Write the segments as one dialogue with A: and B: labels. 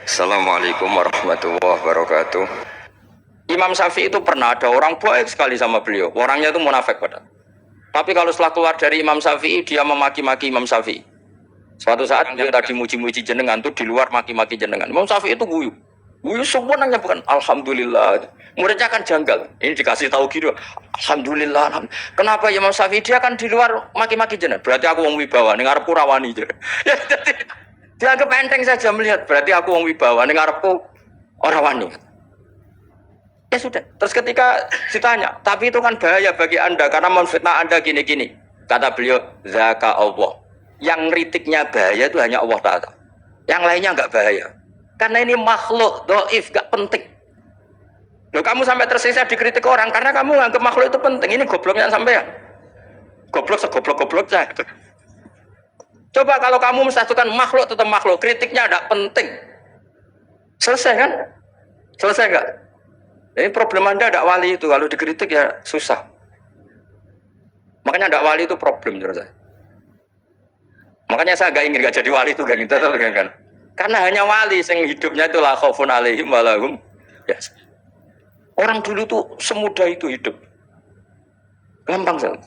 A: Assalamualaikum warahmatullahi wabarakatuh. Imam Syafi'i itu pernah ada orang baik sekali sama beliau. Orangnya itu munafik padahal. Tapi kalau setelah keluar dari Imam Syafi'i, dia memaki-maki Imam Syafi'i. Suatu saat yang tadi muji-muji jenengan itu di luar maki-maki jenengan. Imam Syafi'i itu guyu. Guyu semuanya bukan Alhamdulillah. Muridnya kan janggal. Ini dikasih tahu gitu. Alhamdulillah. Kenapa Imam Syafi'i dia kan di luar maki-maki jenengan? Berarti aku wong wibawa, ning arepku rawani. Ya, dianggap enteng saja melihat. Berarti aku wong wibawa, ning arepku ora wani. Ya sudah. Terus ketika ditanya, tapi itu kan bahaya bagi Anda karena memfitnah Anda gini-gini. Kata beliau, zaka Allah. Yang kritiknya bahaya itu hanya Allah Ta'ala. Yang lainnya enggak bahaya. Karena ini makhluk, doif, enggak penting. Loh, kamu sampai tersisa dikritik orang karena kamu nganggap makhluk itu penting. Ini gobloknya sampean. Goblok segoblok-gobloknya. Coba kalau kamu mensatukan makhluk tetap makhluk, kritiknya enggak penting. Selesai kan? Selesai enggak? Ini problem Anda ada wali itu, kalau dikritik ya susah. Makanya ada wali itu problem menurut saya. Makanya saya gak ingin gak jadi wali itu kan gitu kan. Karena hanya wali yang hidupnya itu la khaufun alaihim wa lahum ya. Orang dulu tuh semudah itu hidup. Gampang sekali.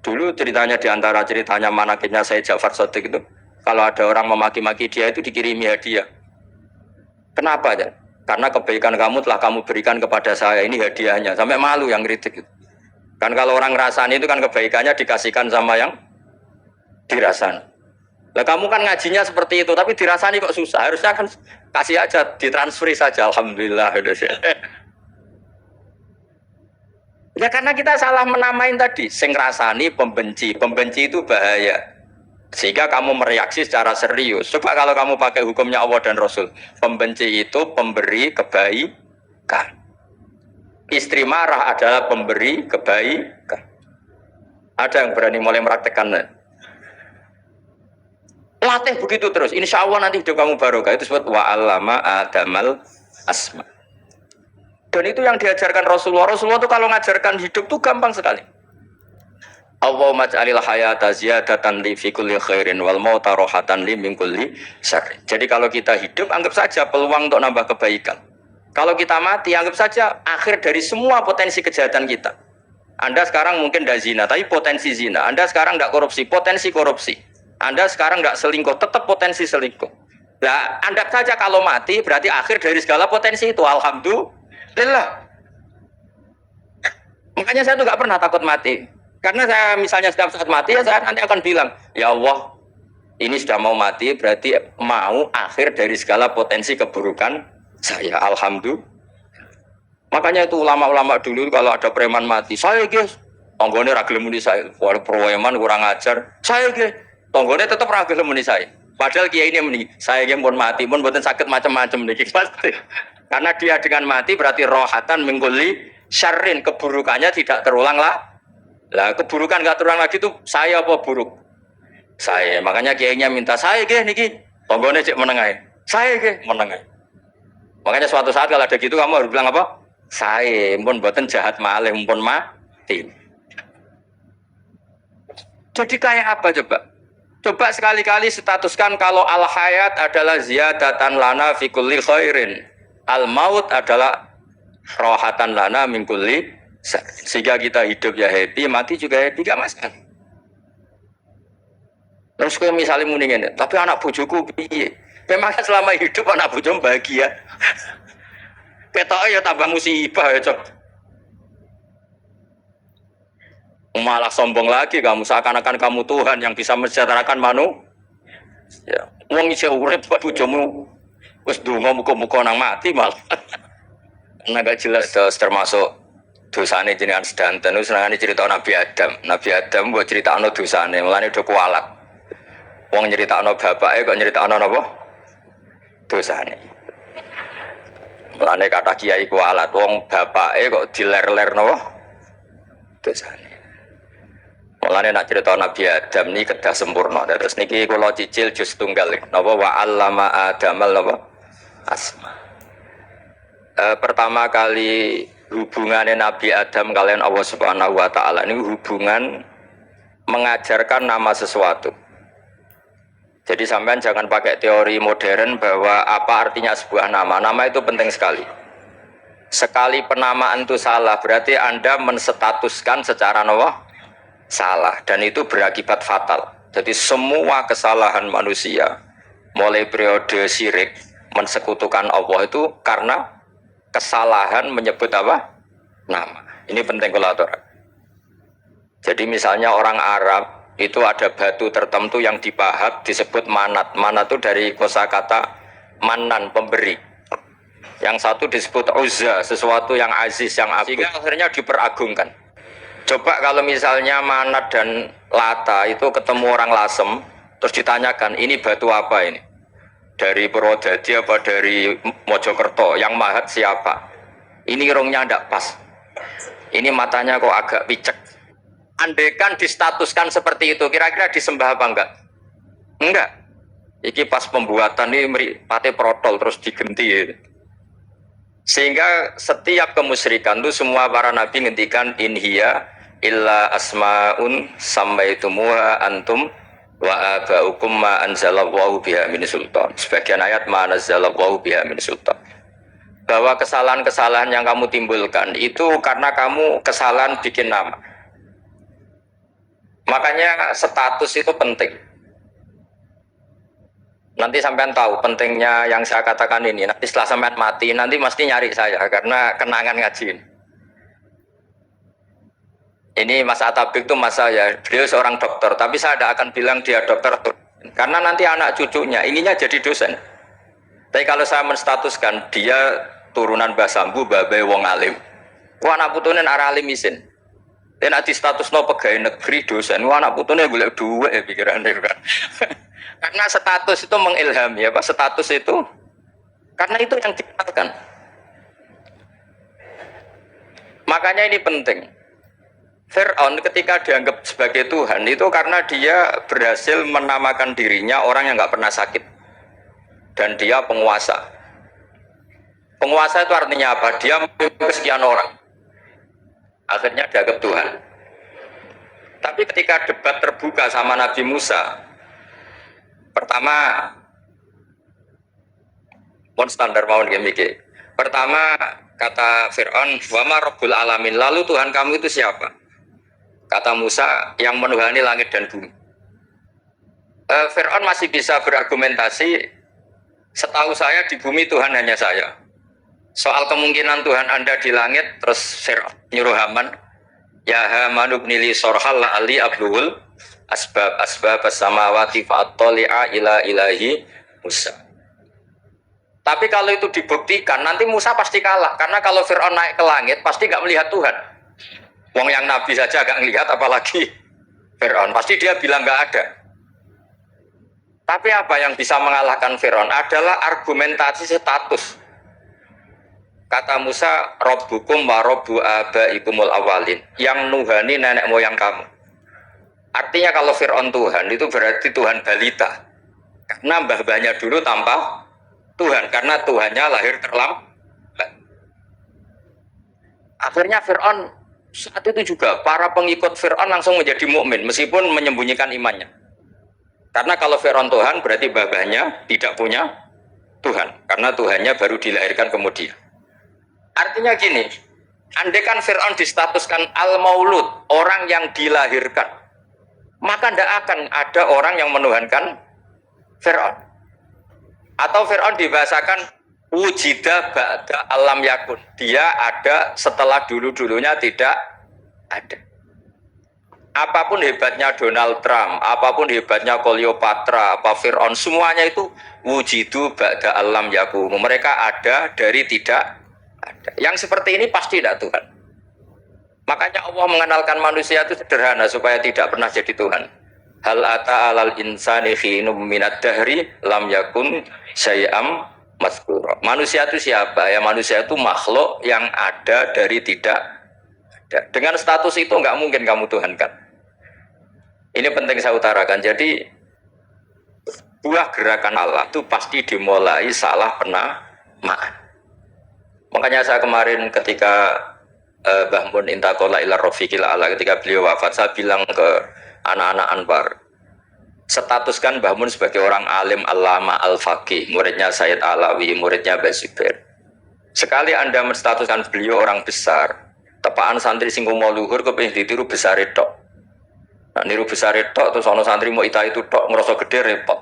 A: Dulu ceritanya di antara ceritanya manakibnya Sayyid Ja'far Shadiq itu, kalau ada orang memaki-maki dia itu dikirimi hadiah. Kenapa ya? Karena kebaikan kamu telah kamu berikan kepada saya, ini hadiahnya. Sampai malu yang kritik itu. Kan kalau orang ngerasani itu kan kebaikannya dikasihkan sama yang dirasani. Lah kamu kan ngajinya seperti itu, tapi dirasani kok susah. Harusnya kan kasih aja, ditransferi saja. Alhamdulillah. Ya karena kita salah menamain tadi. Sing rasani pembenci. Pembenci itu bahaya. Sehingga kamu mereaksi secara serius. Coba kalau kamu pakai hukumnya Allah dan Rasul. Pembenci itu pemberi kebaikan. Istri marah adalah pemberi kebaikan. Ada yang berani mulai meraktekan? Latih begitu terus. Insya Allah nanti hidup kamu barokah. Itu sebut wa'allama adamal asma. Dan itu yang diajarkan Rasulullah. Rasulullah itu kalau ngajarkan hidup itu gampang sekali. Allahumma ja'alil hayata ziyadatan li fi kulli khairin wal mauta rohatan li min kulli syarrin. Jadi kalau kita hidup anggap saja peluang untuk nambah kebaikan. Kalau kita mati anggap saja akhir dari semua potensi kejahatan kita. Anda sekarang mungkin tidak zina tapi potensi zina. Anda sekarang tidak korupsi, potensi korupsi. Anda sekarang tidak selingkuh, tetap potensi selingkuh. Nah, anggap saja kalau mati berarti akhir dari segala potensi itu. Alhamdulillah. Makanya saya tuh nggak pernah takut mati. Karena saya misalnya setiap saat mati, ya saya nanti akan bilang, ya Allah, ini sudah mau mati, berarti mau akhir dari segala potensi keburukan saya. Alhamdulillah. Makanya itu ulama-ulama dulu kalau ada preman mati, saya guys, tonggone ragil muni saya, walau preman kurang ajar, saya guys, tonggone tetap ragil muni saya. Padahal kiai ini muni, saya yang pun mati, pun buatan sakit macam-macam nih, pasti. Karena dia dengan mati berarti rohatan mengguli syarrin, keburukannya tidak terulang lah. Lah keburukan nggak terulang lagi tuh saya apa buruk? Saya. Makanya kiainya minta saya ge niki. Tonggone cek menengai. Saya ge menengai. Makanya suatu saat kalau ada gitu kamu harus bilang apa? Saya pun buatan jahat malih pun mati. Jadi kayak apa coba? Coba sekali-kali statuskan kalau al hayat adalah ziyadatan lana fi kulli khairin. Al maut adalah rohatan lana min kulli. Sehingga kita hidup ya happy, mati juga happy, gak masalah. Terus kayak misalnya mendingin, tapi anak bojoku piye? Memang selama hidup anak bojomu bahagia. Ketoknya ya tambah musibah ya cok. Malah sombong lagi kamu, seakan-akan kamu Tuhan yang bisa mensejahterakan manusia. Ya, wong isih urip bojomu wis donga muga-muga nang mati malah. Nah gak jelas termasuk dosane jenengan sedanten wis senengane cerita Nabi Adam. Nabi Adam mbok critakno dosane, mulane do kualat. Wong nyeritakno bapake kok nyeritakno napa? Dosane. Mulane kata kiai kualat, wong bapake kok diler-ler napa? Dosane. Mulane nak cerita Nabi Adam ni kedah sempurna. Terus niki kula cicil juz tunggal napa wa 'allama Adamal napa? Asma. Pertama kali hubungannya Nabi Adam kalian Allah Subhanahu wa taala ini hubungan mengajarkan nama sesuatu. Jadi sampean jangan pakai teori modern bahwa apa artinya sebuah nama. Nama itu penting sekali. Sekali penamaan itu salah, berarti Anda menstatuskan secara salah, dan itu berakibat fatal. Jadi semua kesalahan manusia, mulai periode syirik, mensekutukan Allah itu karena kesalahan menyebut apa? Nama. Ini penting kolator. Jadi misalnya orang Arab itu ada batu tertentu yang dipahat disebut manat. Manat itu dari kosakata manan, pemberi. Yang satu disebut uzza, sesuatu yang aziz, yang agung. Sehingga akhirnya diperagungkan. Coba kalau misalnya manat dan lata itu ketemu orang Lasem, terus ditanyakan, ini batu apa ini? Dari Purwodadi apa dari Mojokerto? Yang mahat siapa? Ini irungnya tidak pas. Ini matanya kok agak picek. Andaikan distatuskan seperti itu, kira-kira disembah apa enggak? Enggak. Iki pas pembuatan ini pate protol terus digenti. Sehingga setiap kemusyrikan itu semua para nabi ngendikan in hiya illa asmaun sammaitumuha antum wa abaukum ma anzalallahu biha min sultan. Sebagian ayat ma anzalallahu biha min sultan. Bahwa kesalahan-kesalahan yang kamu timbulkan itu karena kamu kesalahan bikin nama. Makanya status itu penting. Nanti sampean tahu pentingnya yang saya katakan ini. Nanti setelah sampean mati, nanti mesti nyari saya karena kenangan ngaji. Ini Mas Atabik itu mas saya, beliau seorang dokter, tapi saya tidak akan bilang dia dokter, karena nanti anak cucunya ininya jadi dosen. Tapi kalau saya menstatuskan dia turunan Mbah Sambu, babai wong alim. Wah anak putune arah alim isin. Dan nanti status no pegawai negeri dosen. Wah anak putune golek duit ya pikirannya kan. Karena status itu mengilhami ya Pak, status itu karena itu yang dikenalkan. Makanya ini penting. Fir'aun ketika dianggap sebagai Tuhan itu karena dia berhasil menamakan dirinya orang yang nggak pernah sakit dan dia penguasa. Penguasa itu artinya apa? Dia memimpin sekian orang. Akhirnya dianggap Tuhan. Tapi ketika debat terbuka sama Nabi Musa, pertama, pun standar mau mikir. Pertama kata Fir'aun, wama Rabbul Alamin. Lalu Tuhan kamu itu siapa? Kata Musa, yang menuhani langit dan bumi. Fir'aun masih bisa berargumentasi. Setahu saya di bumi Tuhan hanya saya. Soal kemungkinan Tuhan Anda di langit, terus Fir'aun nyuruh Haman, ya Haman ibnili sorhal la'ali abluhul asbab as-samawati fa'attali'a ila ilahi Musa. Tapi kalau itu dibuktikan, nanti Musa pasti kalah. Karena kalau Fir'aun naik ke langit, pasti gak melihat Tuhan. Wong yang Nabi saja gak ngelihat, apalagi Fir'aun. Pasti dia bilang gak ada. Tapi apa yang bisa mengalahkan Fir'aun adalah argumentasi status. Kata Musa, Rabbukum wa Rabbu abaikumul awalin. Yang nuhani nenek moyang kamu. Artinya kalau Fir'aun Tuhan, itu berarti Tuhan balita. Karena mbah-mbahnya dulu tanpa Tuhan. Karena Tuhannya lahir terlambat. Akhirnya Fir'aun saat itu juga para pengikut Fir'aun langsung menjadi mukmin meskipun menyembunyikan imannya. Karena kalau Fir'aun Tuhan berarti babahnya tidak punya Tuhan. Karena Tuhannya baru dilahirkan kemudian. Artinya gini, andaikan Fir'aun distatuskan al-maulud, orang yang dilahirkan, maka tidak akan ada orang yang menuhankan Fir'aun. Atau Fir'aun dibahasakan wujida ba'da alam yakun. Dia ada setelah dulu-dulunya tidak ada. Apapun hebatnya Donald Trump, apapun hebatnya Cleopatra, apa Fir'aun, semuanya itu wujidu ba'da alam yakun. Mereka ada dari tidak ada. Yang seperti ini pasti tidak Tuhan. Makanya Allah mengenalkan manusia itu sederhana supaya tidak pernah jadi Tuhan. Hal ata alal insani khinum minad dahri lam yakun syai'am mazkura. Manusia itu siapa? Ya manusia itu makhluk yang ada dari tidak ada. Dengan status itu nggak mungkin kamu tuhankan. Ini penting saya utarakan. Jadi buah gerakan Allah itu pasti dimulai salah penamaan. Makanya saya kemarin ketika Mbah Mun intakola ila rafiqil ala, ketika beliau wafat, saya bilang ke anak-anak Anwar, statuskan Mbah Mun sebagai orang alim alama al-faqih, muridnya Sayyid Alawi, muridnya Mbah Zubair. Sekali Anda menstatuskan beliau orang besar, tepaan santri sing mau luhur kepengin ditiru besar itu. Nah, niru besar itu terus ono santri mau itu tok ngerasa gede repot.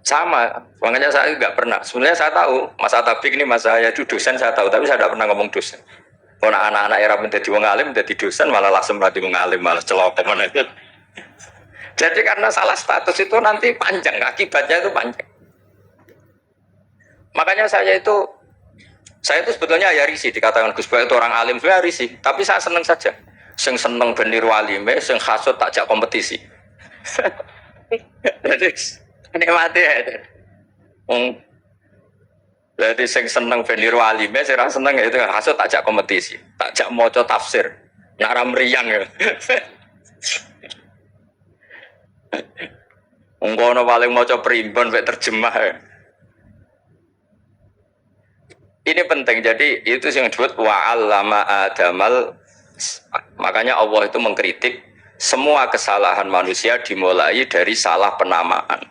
A: Sama, makanya saya nggak pernah. Sebenarnya saya tahu Mas Atabik ini Mas saya itu dosen saya tahu, tapi saya tidak pernah ngomong dosen. Kalau anak-anak era menjadi wong alim, menjadi dosen malah langsung berarti wong alim malah celaka mana itu. Jadi karena salah status itu nanti panjang, akibatnya itu panjang. Makanya saya itu sebetulnya ya risih dikatakan Gus Bak itu orang alim, saya risih. Tapi saya seneng saja. Sing seneng benir walime, sing hasut takjak kompetisi. Jadi nikmati ya. Jadi sing seneng benir walime, sing seneng itu hasut takjak kompetisi, takjak maca tafsir, nak meriang ya. Ungkono paling maca primbon mek terjemah. Ini penting, jadi itu yang disebut wa'allama adamal. Makanya Allah itu mengkritik semua kesalahan manusia dimulai dari salah penamaan.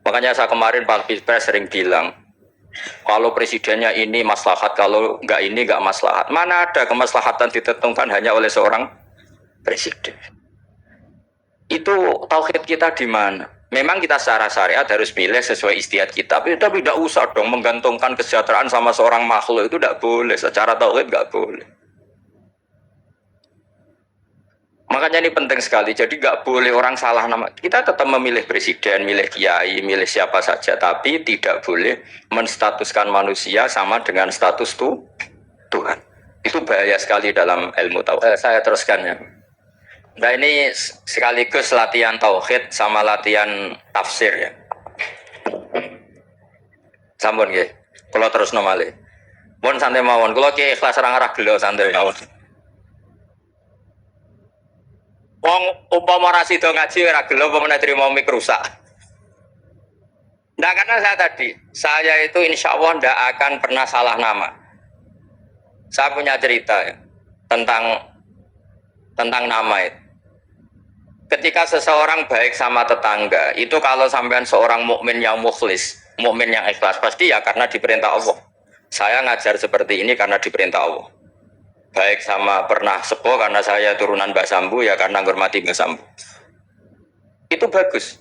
A: Makanya saya kemarin Pak Pilpres sering bilang, kalau presidennya ini maslahat, kalau enggak ini enggak maslahat. Mana ada kemaslahatan ditentukan hanya oleh seorang presiden? Itu tauhid kita di mana? Memang kita secara syariat harus pilih sesuai istihad kita, tapi tidak usah dong menggantungkan kesejahteraan sama seorang makhluk, itu tidak boleh. Secara tauhid tidak boleh. Makanya ini penting sekali. Jadi nggak boleh orang salah nama. Kita tetap memilih presiden, milih kiai, milih siapa saja, tapi tidak boleh menstatuskan manusia sama dengan status Tuhan. Itu bahaya sekali dalam ilmu tauhid. Saya teruskan ya. Nah ini sekaligus latihan tauhid sama latihan tafsir ya. Sampun nggih. Kula terus nomale. Mun santai mawon. Kula ki ikhlas ora ngarah gelo santai mawon. Wong umpama ora sida ngaji ora gelo apa trimo mik rusak. Nah karena saya itu insya Allah tidak akan pernah salah nama. Saya punya cerita ya, tentang nama itu. Ketika seseorang baik sama tetangga, itu kalau sampean seorang mukmin yang mukhlis, mukmin yang ikhlas, pasti ya karena diperintah Allah. Saya ngajar seperti ini karena diperintah Allah. Baik sama pernah sepuh karena saya turunan Mbak Sambu, ya karena menghormati Mbak Sambu. Itu bagus.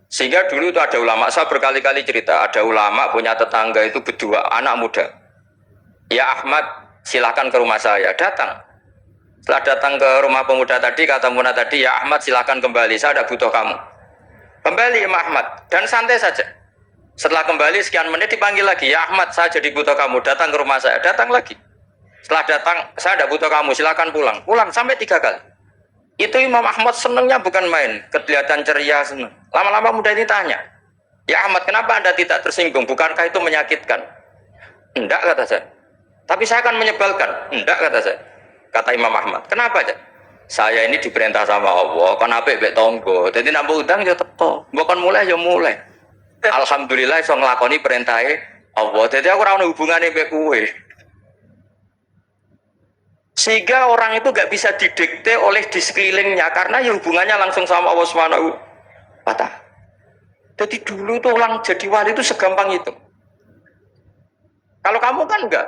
A: Sehingga dulu itu ada ulama, saya berkali-kali cerita, ada ulama punya tetangga itu berdua, anak muda. Ya Ahmad, silahkan ke rumah saya, datang. Setelah datang ke rumah pemuda tadi, kata pemuda tadi, ya Ahmad silahkan kembali, saya tidak butuh kamu. Kembali ya Ahmad, dan santai saja. Setelah kembali sekian menit dipanggil lagi, ya Ahmad saya jadi butuh kamu, datang ke rumah saya, datang lagi. Setelah datang, saya tidak butuh kamu, silahkan pulang. Pulang sampai 3 kali. Itu Imam Ahmad senangnya bukan main, kelihatan ceria senang. Lama-lama muda ini tanya, ya Ahmad kenapa Anda tidak tersinggung, bukankah itu menyakitkan? Enggak kata saya. Tapi saya akan menyebalkan. Enggak kata saya. Kata Imam Ahmad, kenapa aja? Saya ini diperintah sama Allah, kan apik mbek tonggo. Dadi nambah utang ya teko. Mbok kon mulai ya mulai. Alhamdulillah iso nglakoni perintahe Allah. Dadi aku ora ono hubungane mbek kowe. Sehingga orang itu gak bisa didikte oleh di sekelilingnya karena ya hubungannya langsung sama Allah Subhanahu wa Ta'ala. Jadi dulu tuh orang jadi wali itu segampang itu. Kalau kamu kan enggak,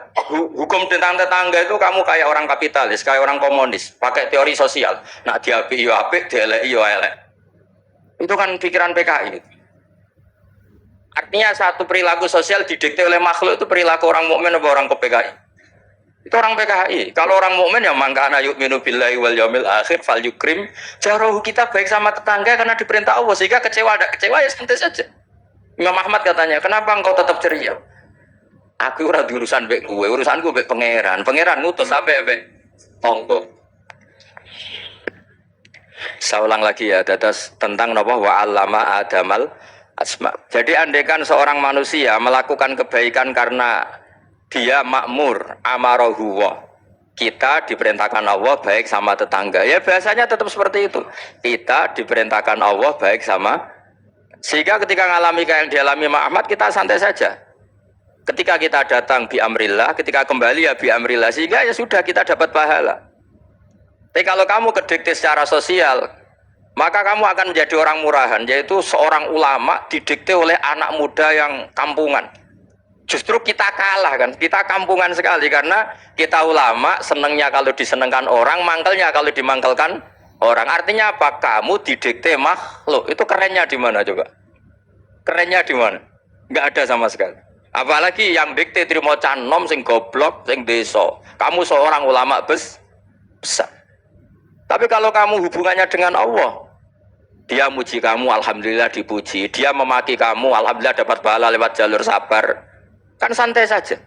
A: hukum tentang tetangga itu kamu kayak orang kapitalis, kayak orang komunis, pakai teori sosial. Nah diapi yo apik, dieleki yo elek. Itu kan pikiran PKI. Artinya satu perilaku sosial didikte oleh makhluk itu perilaku orang mukmin atau orang PKI. Itu orang PKI. Kalau orang mukmin ya mangkana yu'minu billahi wal yaumil akhir fal yukrim. Jarahu, kita baik sama tetangga karena diperintah Allah, sehingga kecewa ada kecewa ya santai saja. Imam Ahmad katanya, kenapa engkau tetap ceria? Aku ora di urusan mbek kowe, urusanku mbek pangeran. Pangeran ngutus sampe mbek tonggo. Saya ulang lagi ya, dadas tentang napa wa 'allama adamal asma. Jadi andaikan seorang manusia melakukan kebaikan karena dia makmur, amarohu wa. Kita diperintahkan Allah baik sama tetangga. Ya biasanya tetap seperti itu. Kita diperintahkan Allah baik sama, sehingga ketika ngalami kayak yang dialami Ahmad, kita santai saja. Ketika kita datang bi amrillah, ketika kembali ya bi amrillah, sehingga ya sudah kita dapat pahala. Tapi kalau kamu kedikte secara sosial, maka kamu akan menjadi orang murahan, yaitu seorang ulama didikte oleh anak muda yang kampungan. Justru kita kalah kan, kita kampungan sekali karena kita ulama senengnya kalau disenengkan orang, mangkelnya kalau dimangkelkan orang. Artinya apa? Kamu didikte makhluk. Itu kerennya di mana coba? Kerennya di mana? Nggak ada sama sekali. Apalagi yang dikte trimo canom sing goblok, sing deso. Kamu seorang ulama besar. Tapi kalau kamu hubungannya dengan Allah, dia muji kamu, alhamdulillah dipuji. Dia memaki kamu, alhamdulillah dapat pahala lewat jalur sabar. Kan santai saja.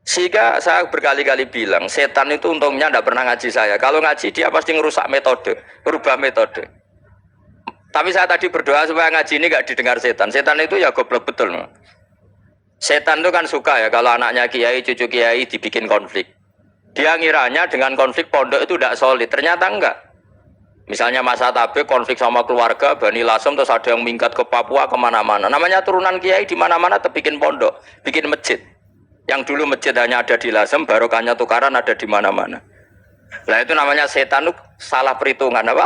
A: Sehingga saya berkali-kali bilang, setan itu untungnya tidak pernah ngaji saya. Kalau ngaji dia pasti ngerusak metode, berubah metode. Tapi saya tadi berdoa supaya ngaji ini gak didengar setan. Setan itu ya goblok betul. Setan itu kan suka ya kalau anaknya kiai, cucu kiai dibikin konflik. Dia ngiranya dengan konflik pondok itu tidak solid. Ternyata enggak. Misalnya Mas Atabe konflik sama keluarga, Bani Lasem, terus ada yang minggat ke Papua, kemana-mana. Namanya turunan kiai di mana-mana bikin pondok, bikin masjid. Yang dulu masjid hanya ada di Lasem, barokahnya tukaran ada di mana-mana. Nah itu namanya setan, salah perhitungan apa?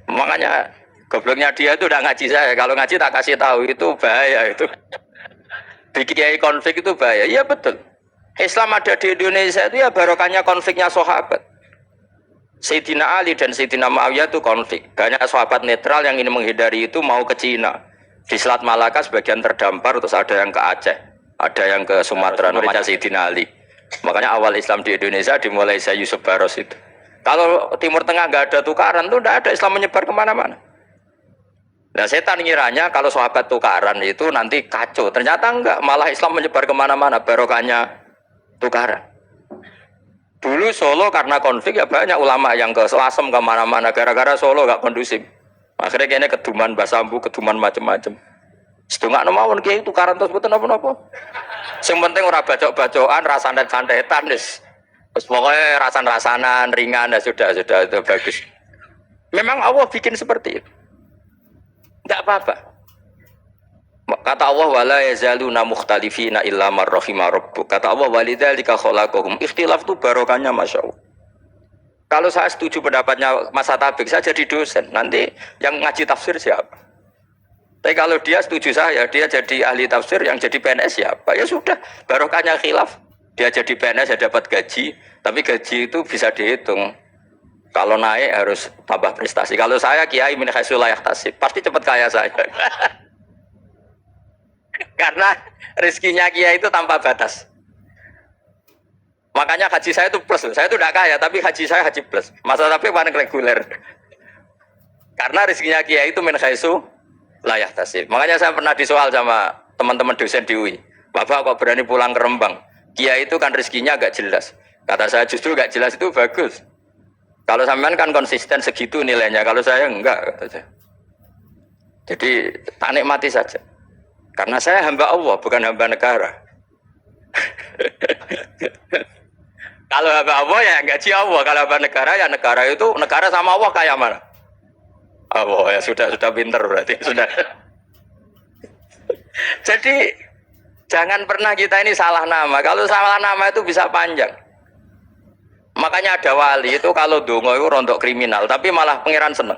A: Makanya gobloknya dia itu udah ngaji saya. Kalau ngaji tak kasih tahu itu bahaya itu. Bikin kiai konflik itu bahaya. Iya betul. Islam ada di Indonesia itu ya barokahnya konfliknya sahabat. Sayyidina Ali dan Sayyidina Muawiyah itu konflik. Banyak sahabat netral yang ingin menghindari itu mau ke Cina. Di Selat Malaka sebagian terdampar, terus ada yang ke Aceh, ada yang ke Sumatera, namanya Sayyidina Ali. Makanya awal Islam di Indonesia dimulai Syekh Yusuf Baros itu. Kalau Timur Tengah nggak ada tukaran tuh nggak ada Islam menyebar kemana-mana. Nah setan ngiranya kalau sahabat tukaran itu nanti kacau. Ternyata enggak, malah Islam menyebar kemana-mana, barokahnya tukaran. Dulu Solo karena konflik ya banyak ulama yang ke Selasem kemana-mana gara-gara Solo gak kondusif. Akhirnya kayaknya keduman basambu, keduman macam-macam. Setengah nomawon kiai tukaran terus betul apa-apa. Yang penting ora bacok-bacokan, rasan-santetan wis. Terus pokoknya rasan-rasanan ringan ya sudah itu bagus. Memang Allah bikin seperti itu. Enggak apa-apa. Kata Allah wala yazaluna mukhtalifina illa man rahima rabbuk. Kata Allah walidzalika khalaqahum. Ikhtilaf itu barokahnya Masya Allah. Kalau saya setuju pendapatnya Mas Atabik, saya jadi dosen. Nanti yang ngaji tafsir siapa? Tapi kalau dia setuju saya, dia jadi ahli tafsir, yang jadi PNS siapa? Ya sudah, barokahnya khilaf. Dia jadi PNS ya dapat gaji, tapi gaji itu bisa dihitung. Kalau naik harus tambah prestasi. Kalau saya kiai min haitsu la yahtasib, pasti cepat kaya saya. Karena rezekinya kiai itu tanpa batas. Makanya haji saya itu plus. Saya itu tidak kaya, tapi haji saya haji plus. Masa tapi paling reguler. Karena rezekinya kiai itu min haitsu la yahtasib. Makanya saya pernah disoal sama teman-teman dosen di UI. Bapak kok berani pulang ke Rembang? Kiai itu kan rezekinya agak jelas. Kata saya justru agak jelas itu bagus. Kalau sampean kan konsisten segitu nilainya. Kalau saya enggak, kata saya. Jadi tak nikmati saja. Karena saya hamba Allah, bukan hamba negara. Kalau hamba Allah ya gaji Allah. Kalau hamba negara ya negara itu, negara sama Allah kayak mana? Allah ya sudah pinter berarti. Sudah. Jadi jangan pernah kita ini salah nama. Kalau salah nama itu bisa panjang. Makanya ada wali itu kalau dongo itu rontok kriminal. Tapi malah pangeran seneng.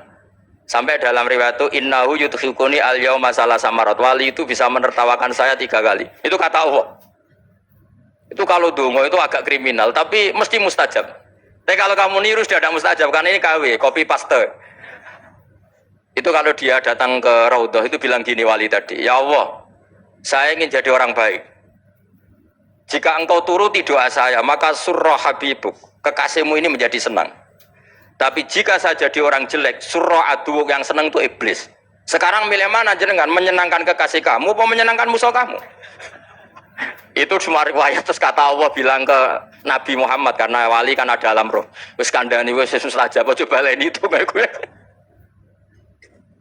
A: Sampai dalam riwayat itu innahu yudkhikuni al-yauma salasamarat. Wali itu bisa menertawakan saya 3 kali. Itu kata Allah. Itu kalau dongo itu agak kriminal, tapi mesti mustajab. Tapi kalau kamu niru sudah ada mustajab, karena ini KW, copy paste. Itu kalau dia datang ke Raudhah itu bilang gini wali tadi, ya Allah, saya ingin jadi orang baik. Jika engkau turuti doa saya, maka surah habibuk, kekasihmu ini menjadi senang. Tapi jika saya jadi orang jelek, surah adu yang senang itu iblis. Sekarang milih mana jenengan? Menyenangkan kekasih kamu atau menyenangkan musuh kamu? Itu cuma riwayat. Terus kata Allah bilang ke Nabi Muhammad, karena wali kan ada alam roh. Wis kandhani wis mustajab, coba lain itu kayak gue.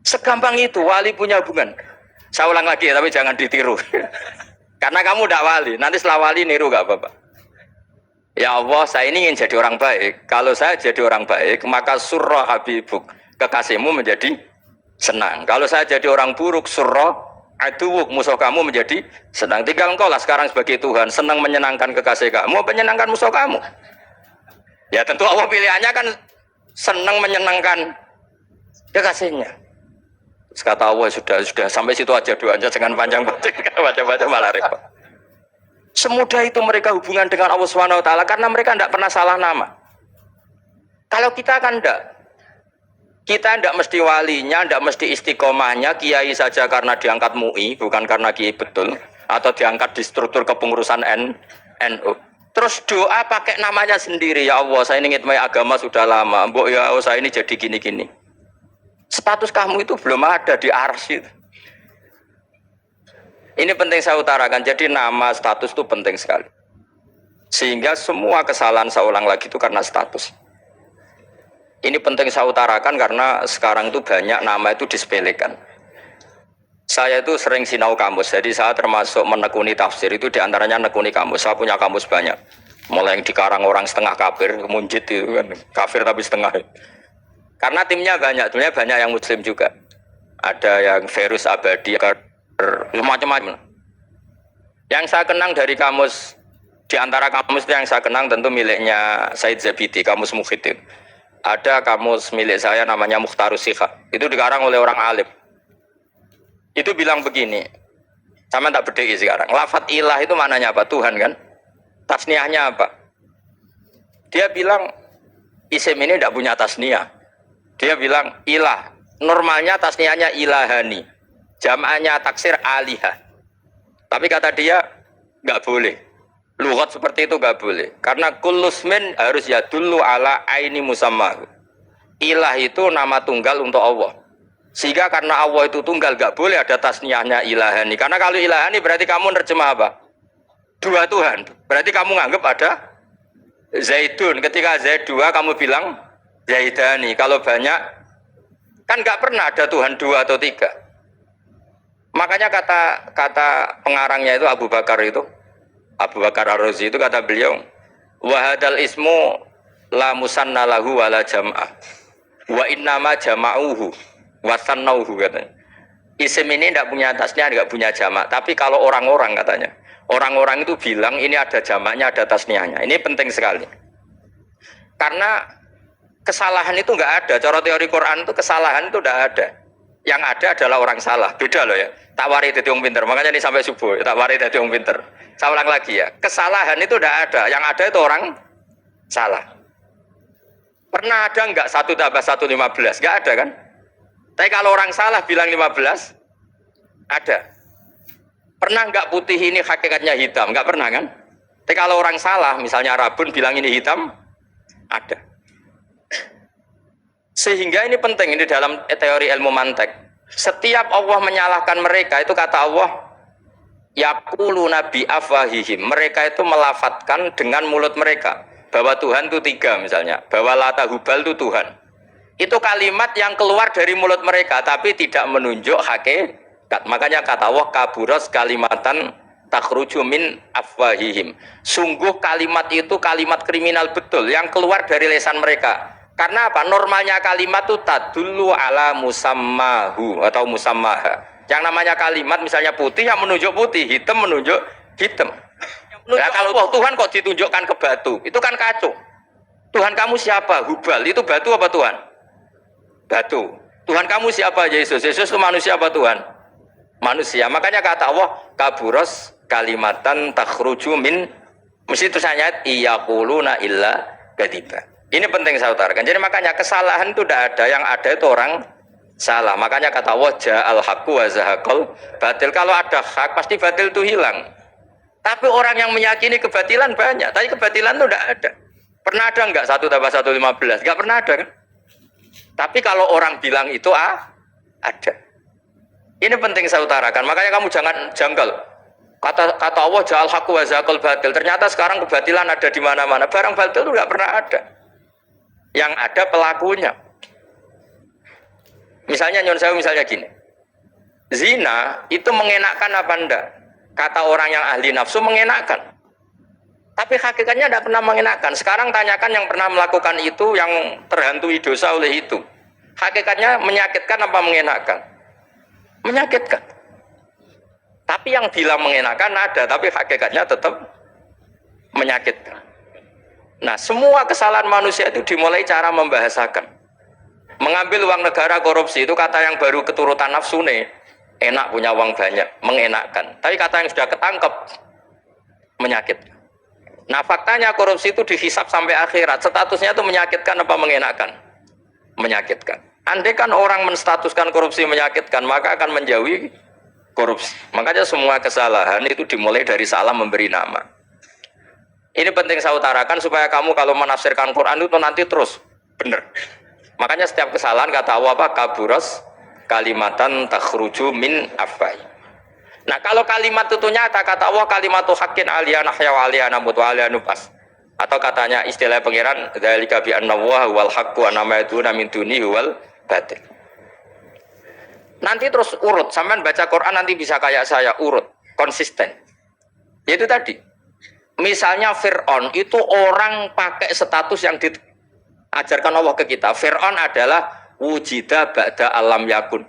A: Segampang itu wali punya hubungan. Saya ulang lagi ya, tapi jangan ditiru. Karena kamu tidak wali. Nanti setelah wali niru gak apa-apa. Ya Allah, saya ini ingin jadi orang baik. Kalau saya jadi orang baik, maka surah habibuk, kekasihmu menjadi senang. Kalau saya jadi orang buruk, surah aduwuk, musuh kamu menjadi senang. Tinggal engkau lah sekarang sebagai Tuhan, senang menyenangkan kekasih kamu, menyenangkan musuh kamu. Ya tentu Allah pilihannya kan senang menyenangkan kekasihnya. Terus kata Allah sudah sampai situ aja doanya, jangan panjang-panjang, baca-baca malah repot. Semudah itu mereka hubungan dengan Allah Subhanahu wa taala karena mereka tidak pernah salah nama. Kalau kita kan enggak. Kita tidak mesti walinya, tidak mesti istiqomahnya, kiai saja karena diangkat MUI, bukan karena kiai betul, atau diangkat di struktur kepengurusan NU. Terus doa pakai namanya sendiri, ya Allah, saya ini ngitmai agama sudah lama, mbok ya Allah, saya ini jadi gini-gini. Status kamu itu belum ada di arsy. Ini penting saya utarakan, jadi nama status itu penting sekali. Sehingga semua kesalahan saya ulang lagi itu karena status. Ini penting saya utarakan karena sekarang itu banyak nama itu disepelekan. Saya itu sering sinau kamus, jadi saya termasuk menekuni tafsir itu diantaranya menekuni kamus. Saya punya kamus banyak, mulai yang dikarang orang setengah kafir, munjid itu kan kafir tapi setengah. Karena timnya banyak yang muslim juga. Ada yang Verus Abadi, macam-macam. Yang saya kenang dari kamus, diantara kamus yang saya kenang tentu miliknya Said Zabidi, kamus Muhyiddin. Ada kamus milik saya namanya Mukhtarus Sikha. Itu dikarang oleh orang alim. Itu bilang begini. Sama tak bedai sekarang. Lafat ilah itu maknanya apa? Tuhan kan? Tasniahnya apa? Dia bilang isim ini tidak punya tasniah. Dia bilang ilah. Normalnya tasniahnya ilahani. Jam'anya taksir alihah. Tapi kata dia nggak boleh. Lughat seperti itu gak boleh. Karena kullusmin harus yadullu ala aini musammahu. Ilah itu nama tunggal untuk Allah. Sehingga karena Allah itu tunggal gak boleh ada tasniahnya ilahani. Karena kalau ilahani berarti kamu nerjemah apa? Dua Tuhan. Berarti kamu nganggap ada Zaidun. Ketika Zaid dua kamu bilang Zaidani. Kalau banyak kan gak pernah ada Tuhan dua atau tiga. Makanya kata pengarangnya itu Abu Bakar Ar-Razi itu kata beliau, wahadal ismu la musanna lahu wala jam'ah wa innama jama'uhu wa sannauhu katanya. Isim ini tidak punya tasniah, tidak punya jamak. Tapi kalau orang-orang katanya, orang-orang itu bilang ini ada jamaknya, ada tasniahnya. Ini penting sekali. Karena kesalahan itu nggak ada. Cara teori Quran itu kesalahan itu tidak ada. Yang ada adalah orang salah. Beda loh ya. Tak wari dadi wong pinter. Makanya ini sampai subuh. Tak wari dadi wong pinter. Saya ulang lagi ya. Kesalahan itu tidak ada. Yang ada itu orang salah. Pernah ada enggak 1 tambah 1 15? Enggak ada kan? Tapi kalau orang salah bilang 15, ada. Pernah enggak putih ini hakikatnya hitam? Enggak pernah kan? Tapi kalau orang salah, misalnya Rabun bilang ini hitam, ada. Sehingga ini penting ini dalam teori ilmu mantek. Setiap Allah menyalahkan mereka itu kata Allah, yaquluna bi afwahihim. Mereka itu melafatkan dengan mulut mereka bahwa Tuhan itu 3 misalnya, bahwa Lata Hubal itu Tuhan. Itu kalimat yang keluar dari mulut mereka tapi tidak menunjuk hakikat. Makanya kata Allah kaburos kalimatan takhruju min afwahihim. Sungguh kalimat itu kalimat kriminal betul yang keluar dari lisan mereka. Karena apa? Normalnya kalimat itu tadullu ala musammahu atau musammaha. Yang namanya kalimat misalnya putih yang menunjuk putih, hitam menunjuk hitam. Nah, kalau Tuhan kok ditunjukkan ke batu, itu kan kacau. Tuhan kamu siapa? Hubal. Itu batu apa Tuhan? Batu. Tuhan kamu siapa? Yesus. Yesus itu manusia apa Tuhan? Manusia. Makanya kata Allah, kaburos kalimatan takhruju min, mesti tulisannya iyaquluna illa kadiba. Ini penting saya utarakan. Jadi makanya kesalahan itu tidak ada, yang ada itu orang salah. Makanya kata Allah ja'al haqqu wa zahaqal batil. Kalau ada hak pasti batil itu hilang. Tapi orang yang meyakini kebatilan banyak, tapi kebatilan itu tidak ada. Pernah ada enggak 1 tambah 1 15? Enggak pernah ada kan? Tapi kalau orang bilang itu ada. Ini penting saya utarakan. Makanya kamu jangan janggal. Kata Allah ja'al haqqu wa zahaqal batil. Ternyata sekarang kebatilan ada di mana-mana. Barang batil itu enggak pernah ada. Yang ada pelakunya. Misalnya nyon saya misalnya gini. Zina itu mengenakkan apa enggak? Kata orang yang ahli nafsu mengenakkan. Tapi hakikatnya tidak pernah mengenakkan. Sekarang tanyakan yang pernah melakukan itu, yang terhantui dosa oleh itu. Hakikatnya menyakitkan apa mengenakkan? Menyakitkan. Tapi yang bilang mengenakkan ada, tapi hakikatnya tetap menyakitkan. Nah, semua kesalahan manusia itu dimulai cara membahasakan. Mengambil uang negara korupsi itu kata yang baru keturutan nafsu nih. Enak punya uang banyak, mengenakkan. Tapi kata yang sudah ketangkep menyakitkan. Nah, faktanya korupsi itu dihisap sampai akhirat. Statusnya itu menyakitkan apa mengenakkan? Menyakitkan. Andai kan orang menstatuskan korupsi menyakitkan, maka akan menjauhi korupsi. Makanya semua kesalahan itu dimulai dari salah memberi nama. Ini penting saya utarakan supaya kamu kalau menafsirkan Quran itu nanti terus benar. Makanya setiap kesalahan kata Allah apa? Kaburas kalimatan takhruju min afwai. Nah, kalau kalimat itu nyata kata Allah kalimatu haqqin aliyana hya wa aliyana mut wa aliyana pas. Atau katanya istilah pangeran dzalika bi anna wal haqqu wa nama yaduna min dunihi wal batil. Nanti terus urut, sampean baca Quran nanti bisa kayak saya urut, konsisten. Itu tadi. Misalnya Fir'aun itu orang pakai status yang diajarkan Allah ke kita. Fir'aun adalah wujida ba'da alam yakun.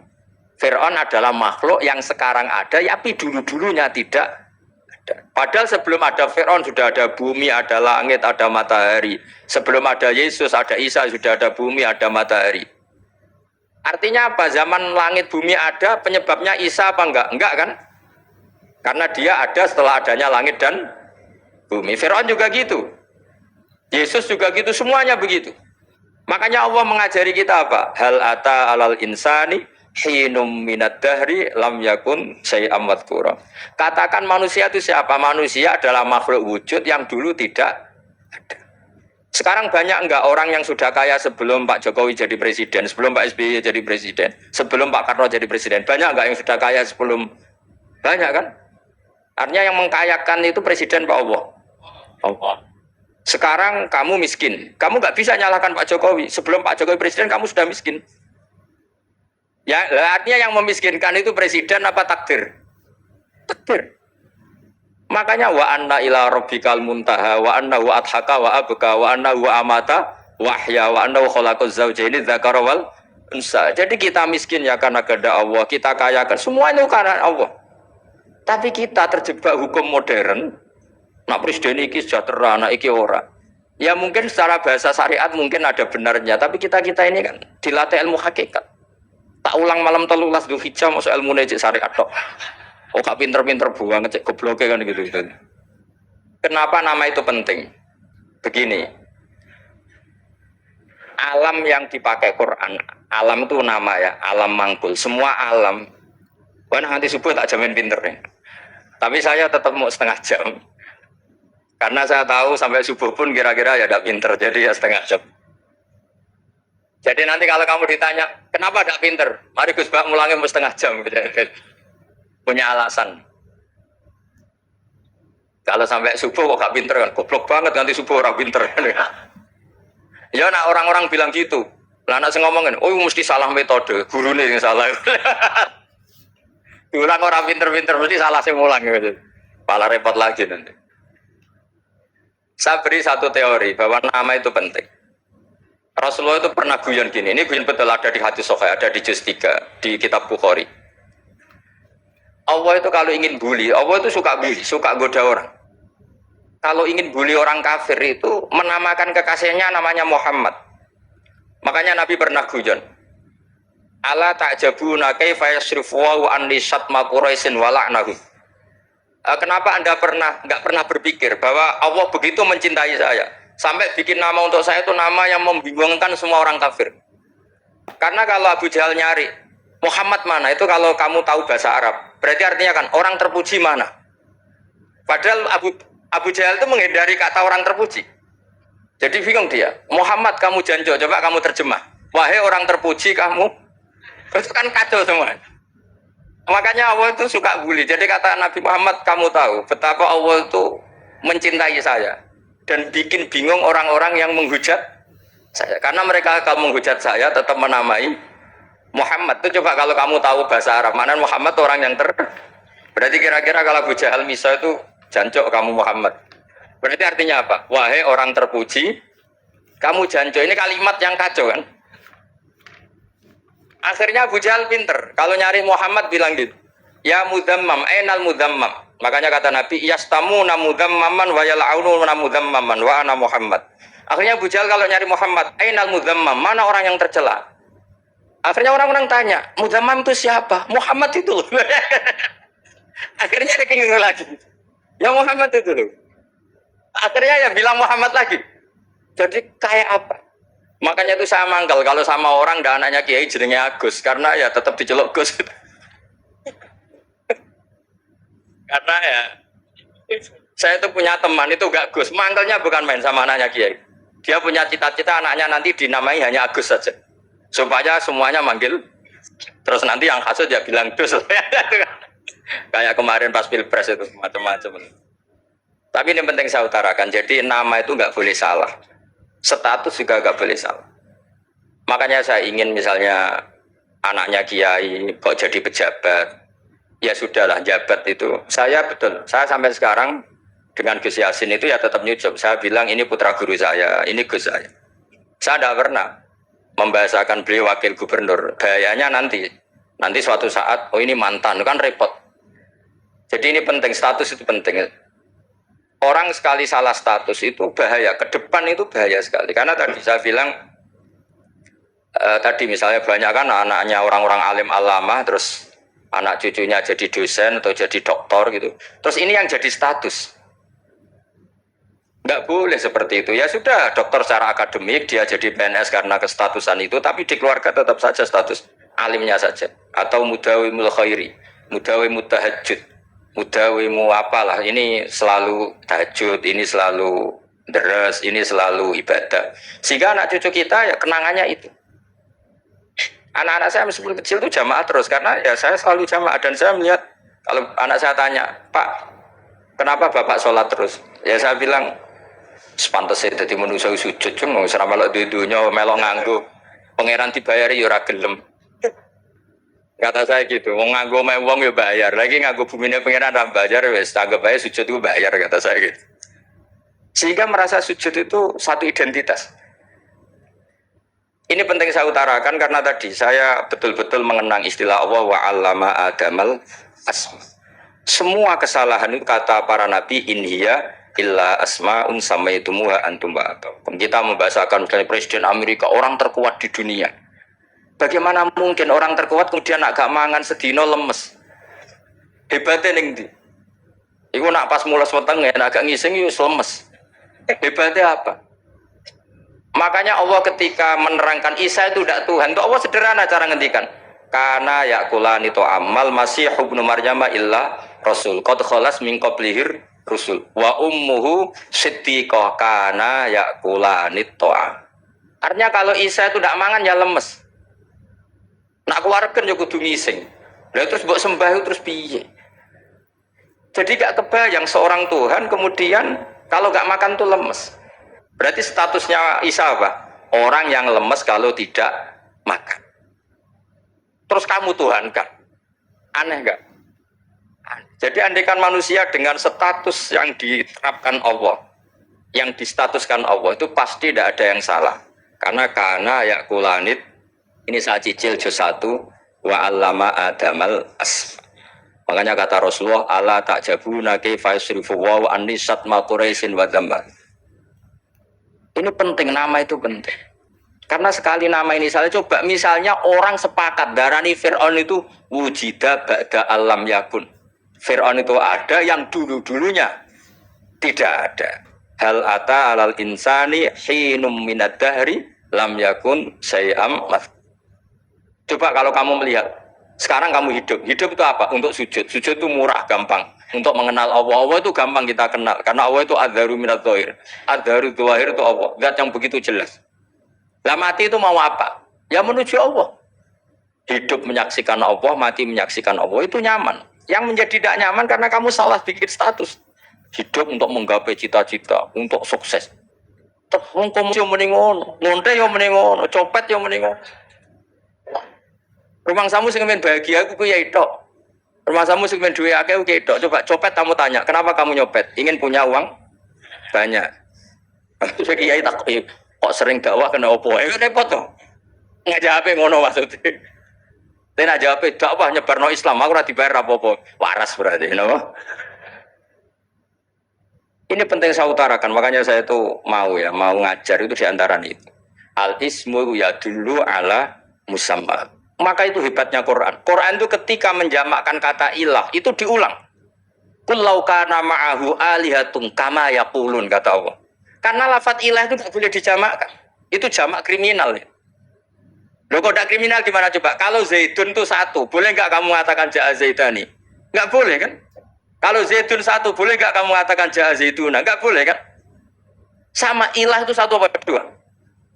A: Fir'aun adalah makhluk yang sekarang ada, tapi dulu-dulunya tidak ada. Padahal sebelum ada Fir'aun sudah ada bumi, ada langit, ada matahari. Sebelum ada Yesus, ada Isa, sudah ada bumi, ada matahari. Artinya apa? Zaman langit bumi ada, penyebabnya Isa apa enggak? Enggak kan? Karena dia ada setelah adanya langit dan bumi. Fir'aun juga gitu. Yesus juga gitu, semuanya begitu. Makanya Allah mengajari kita apa? Hal ata alal insani hinum minad dahri lam yakun syai'am madhkura. Katakan manusia itu siapa? Manusia adalah makhluk wujud yang dulu tidak ada. Sekarang banyak enggak orang yang sudah kaya sebelum Pak Jokowi jadi presiden, sebelum Pak SBY jadi presiden, sebelum Pak Karno jadi presiden? Banyak enggak yang sudah kaya sebelum? Banyak kan? Artinya yang mengkayakan itu presiden Pak Allah. Allah. Sekarang kamu miskin, kamu nggak bisa nyalahkan Pak Jokowi. Sebelum Pak Jokowi presiden kamu sudah miskin. Ya, artinya yang memiskinkan itu presiden apa takdir? Takdir. Makanya wa anna ila rabbikal muntaha wa anna wa adhaka wa abka wa anna wa amata wa ahya wa anna khalaqaz zawjaini dzakara wal unsa. Jadi kita miskin ya karena kehendak Allah, kita kaya kan semua itu karena Allah. Tapi kita terjebak hukum modern. Nak presiden iki sejahtera, nak iki ora. Ya mungkin secara bahasa syariat mungkin ada benarnya, tapi kita ini kan dilatih ilmu hakikat. Tak ulang malam 13 Dzulhijjah masuk ilmu cek syariat tok. Oh, gak pinter-pinter buang cek gobloke kan gitu. Kenapa nama itu penting? Begini. Alam yang dipakai Quran, alam itu nama ya, alam mangkul. Semua alam. Wah, nanti subuh tak jamin pinter ya. Tapi saya tetap mau setengah jam. Karena saya tahu sampai subuh pun kira-kira ya tidak pinter, jadi ya setengah jam. Jadi nanti kalau kamu ditanya, kenapa tidak pinter? Mari Gus Bak mulangnya mau setengah jam. Punya alasan. Kalau sampai subuh kok gak pinter kan? Goblok banget nanti subuh orang pinter. Ya nak orang-orang bilang gitu. Lah anak ngomongin, oh mesti salah metode, gurunya yang salah. Diulang orang pinter-pinter mesti salah sih mulang gitu. Malah repot lagi nanti. Saya beri satu teori bahwa nama itu penting. Rasulullah itu pernah guyon gini, ini guyon betul ada di hadis Sahih, ada di juz 3 di kitab Bukhari. Allah itu kalau ingin bully, Allah itu suka bully, suka goda orang. Kalau ingin bully orang kafir itu menamakan kekasihnya namanya Muhammad. Makanya Nabi pernah guyon. Ala ta'jabuna kaifa yasrifu wa an lisatma Quraisyin wa la'nahu. Kenapa Anda nggak pernah berpikir bahwa Allah begitu mencintai saya sampai bikin nama untuk saya itu nama yang membingungkan semua orang kafir? Karena kalau Abu Jahal nyari Muhammad mana itu kalau kamu tahu bahasa Arab, berarti artinya kan orang terpuji mana? Padahal Abu Jahal itu menghindari kata orang terpuji. Jadi bingung dia. Muhammad kamu janjo, coba kamu terjemah. Wahai orang terpuji kamu, itu kan kacau semua. Makanya Allah itu suka bully. Jadi kata Nabi Muhammad, kamu tahu betapa Allah itu mencintai saya dan bikin bingung orang-orang yang menghujat saya. Karena mereka kalau menghujat saya tetap menamai Muhammad. Itu coba kalau kamu tahu bahasa Arab, mana Muhammad orang yang berarti kira-kira kalau Abu Jahal Misa itu jancok kamu Muhammad. Berarti artinya apa? Wahai orang terpuji, kamu jancok. Ini kalimat yang kacau kan? Akhirnya Abu Jahal pinter. Kalau nyari Muhammad bilang gitu. Ya mudzammam, ainal mudzammam. Makanya kata Nabi, yastamuna mudzammaman wa yal'aununa mudzammaman wa ana Muhammad. Akhirnya Abu Jahal kalau nyari Muhammad, ainal mudzammam, mana orang yang tercela? Akhirnya orang-orang tanya, mudzammam itu siapa? Muhammad itu loh. Akhirnya dia kenging lagi. Ya Muhammad itu loh. Akhirnya ya bilang Muhammad lagi. Jadi kayak apa? Makanya itu saya manggal kalau sama orang dan anaknya Kiai jenenge Agus karena ya tetap diceluk Gus. Karena ya saya itu punya teman itu gak Gus, manggilnya bukan main sama anaknya Kiai. Dia punya cita-cita anaknya nanti dinamai hanya Agus saja. Supaya semuanya manggil. Terus nanti yang hasut ya bilang Dus. Kayak kemarin pas Pilpres itu macam-macam. Tapi ini penting saya utarakan. Jadi nama itu nggak boleh salah. Status juga nggak boleh salah. Makanya saya ingin misalnya anaknya Kiai kok jadi pejabat. Ya sudahlah, jabat itu. Saya betul, saya sampai sekarang dengan Gus Yasin itu ya tetap nyucup. Saya bilang ini putra guru saya, ini Gus saya. Saya tidak pernah membahasakan beliau wakil gubernur. Bahayanya nanti suatu saat, oh ini mantan, kan repot. Jadi ini penting, status itu penting. Orang sekali salah status itu bahaya, ke depan itu bahaya sekali. Karena tadi saya bilang, tadi misalnya banyak kan anaknya orang-orang alim alama, terus anak cucunya jadi dosen atau jadi doktor gitu. Terus ini yang jadi status. Nggak boleh seperti itu. Ya sudah, dokter secara akademik dia jadi PNS karena kestatusan itu, tapi di keluarga tetap saja status alimnya saja. Atau mudawimul khairi, mudawimut tahajud, mudawimu apalah. Ini selalu tahajud, ini selalu deres, ini selalu ibadah. Sehingga anak cucu kita ya kenangannya itu. Anak-anak saya meskipun kecil itu jamaah terus karena ya saya selalu jamaah dan saya melihat kalau anak saya tanya, Pak, kenapa Bapak sholat terus? Ya saya bilang, sepantasnya jadi manusia sujud cuma selama melok dudunya melok nganggo pangeran dibayari ya ora gelem. Kata saya gitu, wong nganggo wong ya bayar, lagi nganggo bumine pangeran ora bayar wis tanggap ae sujud itu bayar kata saya gitu. Sehingga merasa sujud itu satu identitas. Ini penting saya utarakan karena tadi saya betul-betul mengenang istilah Allah wa 'allama Adamal asma. Semua kesalahan itu kata para nabi inhiya illa asma'un samaitumuha antum ba'atum. Kita membahasakan misalnya Presiden Amerika orang terkuat di dunia. Bagaimana mungkin orang terkuat kemudian agak mangan sedino lemes? Hebatnya ning ndi? Iku nak pas mules weteng agak ngising yo lemes. Hebatnya apa? Makanya Allah ketika menerangkan Isa itu tidak Tuhan, itu Allah sederhana cara ngendikan. Karena yakulani to amal masih ibnu Maryam illa rasul. Qad khalas min qablihir rusul. Wa ummuhu siddiqah kana yakulani to'am. Artinya kalau Isa itu tidak mangan ya lemes. Nak keluarga ya kudu ngising. Lah terus mbok sembah terus piye? Jadi gak kebayang seorang Tuhan kemudian kalau gak makan tuh lemes. Berarti statusnya Isa apa? Orang yang lemes kalau tidak makan. Terus kamu Tuhan kan? Aneh enggak? Jadi andaikan manusia dengan status yang diterapkan Allah, yang distatuskan Allah itu pasti tidak ada yang salah. Karena ya kulanit ini saya cicil juz 1 wa 'allama Adamal asma. Makanya kata Rasulullah ala ta'jabuna kaifa yusrifu wa anisat ma quraisin wa dzamma. Ini penting, nama itu penting. Karena sekali nama ini salah, coba misalnya orang sepakat darani Fir'aun itu wujida ba'da alam yakun. Fir'aun itu ada yang dulu-dulunya tidak ada. Hal ata alal insani hinum minad dahri lam yakun syai'am. Coba kalau kamu melihat, sekarang kamu hidup itu apa? Untuk sujud. Sujud itu murah, gampang. Untuk mengenal Allah, Allah itu gampang kita kenal. Karena Allah itu adzaru minadz dzahir. Adzaru dzahir itu Allah, zat yang begitu jelas. Lah mati itu mau apa? Ya menuju Allah. Hidup menyaksikan Allah, mati menyaksikan Allah, itu nyaman. Yang menjadi tidak nyaman karena kamu salah bikin status. Hidup untuk menggapai cita-cita, untuk sukses. Terus kamu yang meningono, lonte yang meningono, copet yang meningono. Rumah samu sing men bahagia aku ya itu. Rumah samu sing men duwe akeh oke itu. Coba copet kamu tanya, kenapa kamu nyopet? Ingin punya uang banyak. Terus kiai tak kok sering dakwah kena opo? Repot toh. Ngajape ngono maksudnya. Lena jawab dakwah nyebarno Islam, aku ora dibayar apa-apa. Waras berarti, napa? Ini penting saya utarakan, makanya saya itu mau ngajar itu diantara itu. Al ismu ya dulu ala musamma. Maka itu hebatnya Quran. Quran itu ketika menjamakkan kata ilah itu diulang. Kullau kana ma'ahu alihatun kama yaqulun kata Allah. Karena lafadz ilah itu tidak boleh dijamakkan. Itu jamak kriminal ya. Loh kok tidak kriminal gimana coba? Kalau Zaidun itu satu, boleh nggak kamu mengatakan ja'a Zaidani? Nggak boleh kan? Kalau Zaidun satu, boleh nggak kamu mengatakan ja'a Zaiduna? Nggak boleh kan? Sama ilah itu satu apa dua?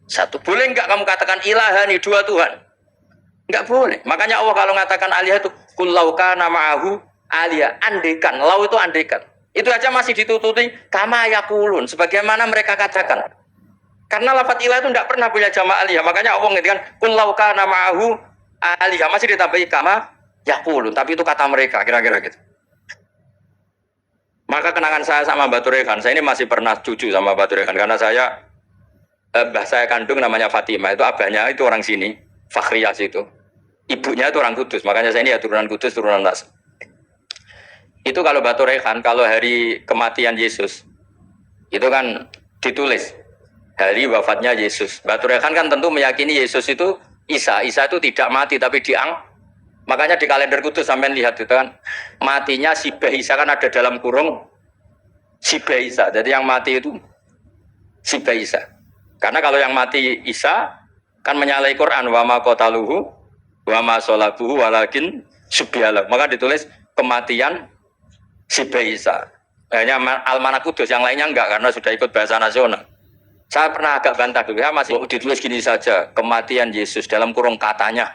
A: Satu. Boleh nggak kamu katakan ilahani dua Tuhan? Nggak boleh. Makanya Allah kalau mengatakan aliyah itu kullau kana ma'ahu aliyah, andekan. Lau itu andekan. Itu aja masih ditututi kama yakulun, sebagaimana mereka katakan. Karena lafadz ilah itu tidak pernah punya jama' aliyah. Makanya Allah mengatakan kullau kana ma'ahu aliyah, masih ditambahi kama yakulun, tapi itu kata mereka kira-kira gitu. Maka kenangan saya sama Mbak Turekan, saya ini masih pernah cucu sama Mbak Turekan karena saya mbah saya kandung namanya Fatimah, itu abahnya itu orang sini, Fakhriyas itu. Ibunya itu orang Kudus, makanya saya ini ya turunan Kudus, turunan Nas. Itu kalau Mbak Turekan, kalau hari kematian Yesus, itu kan ditulis hari wafatnya Yesus. Mbak Turekan kan tentu meyakini Yesus itu Isa itu tidak mati tapi makanya di kalender Kudus sampai lihat itu kan matinya Sibah Isa kan ada dalam kurung Sibah Isa. Jadi yang mati itu Sibah Isa. Karena kalau yang mati Isa kan menyalahi Quran wa ma qataluhu wa ma salabuhu walakin subbihala. Maka ditulis kematian Sibah Isa. Hanya Almanak Kudus, yang lainnya enggak karena sudah ikut bahasa nasional. Saya pernah agak bantah dulu, ya masih ditulis gini saja, kematian Yesus dalam kurung katanya.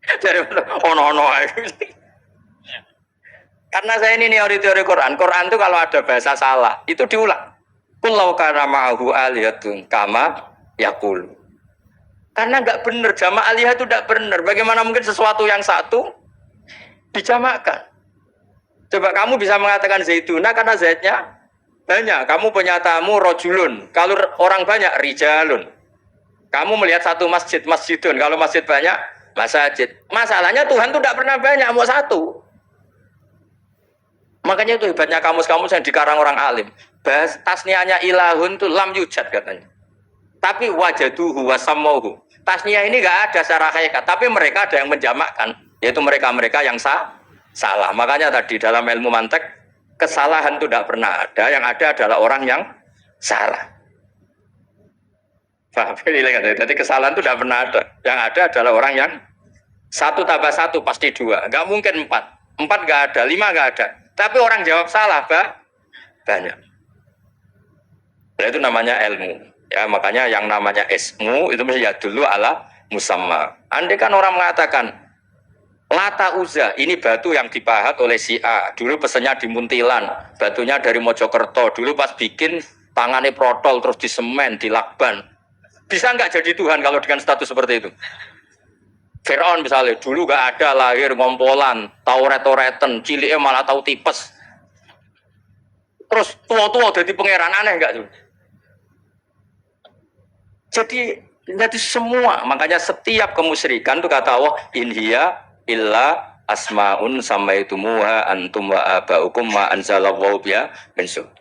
A: Jadi ono-ono. Karena saya ini teori Quran. Quran itu kalau ada bahasa salah, itu diulang. Kullau kana ma'ahu aliyatun kama yaqul. Karena enggak benar, jama' aliyah itu enggak benar. Bagaimana mungkin sesuatu yang satu dijamakkan? Coba kamu bisa mengatakan Zaiduna karena Zaidnya banyak. Kamu punya tamu rojulun. Kalau orang banyak rijalun. Kamu melihat satu masjid, masjidun. Kalau masjid banyak, masjid. Masalahnya Tuhan itu tidak pernah banyak, mau satu. Makanya itu hebatnya kamus-kamus yang dikarang orang alim. Bahas tasniahnya ilahun itu lam yujad katanya. Tapi wajaduhu wasamauhu. Tasniah ini enggak ada secara hakikat, tapi mereka ada yang menjamakkan, yaitu mereka-mereka yang salah. Makanya tadi dalam ilmu mantek kesalahan itu tidak pernah ada, yang ada adalah orang yang salah. Paham? Jadi kesalahan itu tidak pernah ada, yang ada adalah orang yang satu tambah satu pasti dua, nggak mungkin empat nggak ada, lima nggak ada, tapi orang jawab salah banyak. Nah, itu namanya ilmu. Ya, makanya yang namanya ismu itu mesti ya dulu ala musamma. Andai kan orang mengatakan Lata Uzza, ini batu yang dipahat oleh si A. Dulu pesennya di Muntilan, batunya dari Mojokerto. Dulu pas bikin tangannya protol terus disemen, dilakban. Bisa nggak jadi Tuhan kalau dengan status seperti itu? Fir'aun misalnya, dulu nggak ada lahir ngompolan, tahu retoretan, ciliknya malah tahu tipes. Terus tua-tua jadi pangeran, aneh nggak tuh? Jadi semua, makanya setiap kemusyrikan itu kata Allah, inhiya illa asmaun samaitumuha antum wa abaukum ma anzalallahu biha min sultan.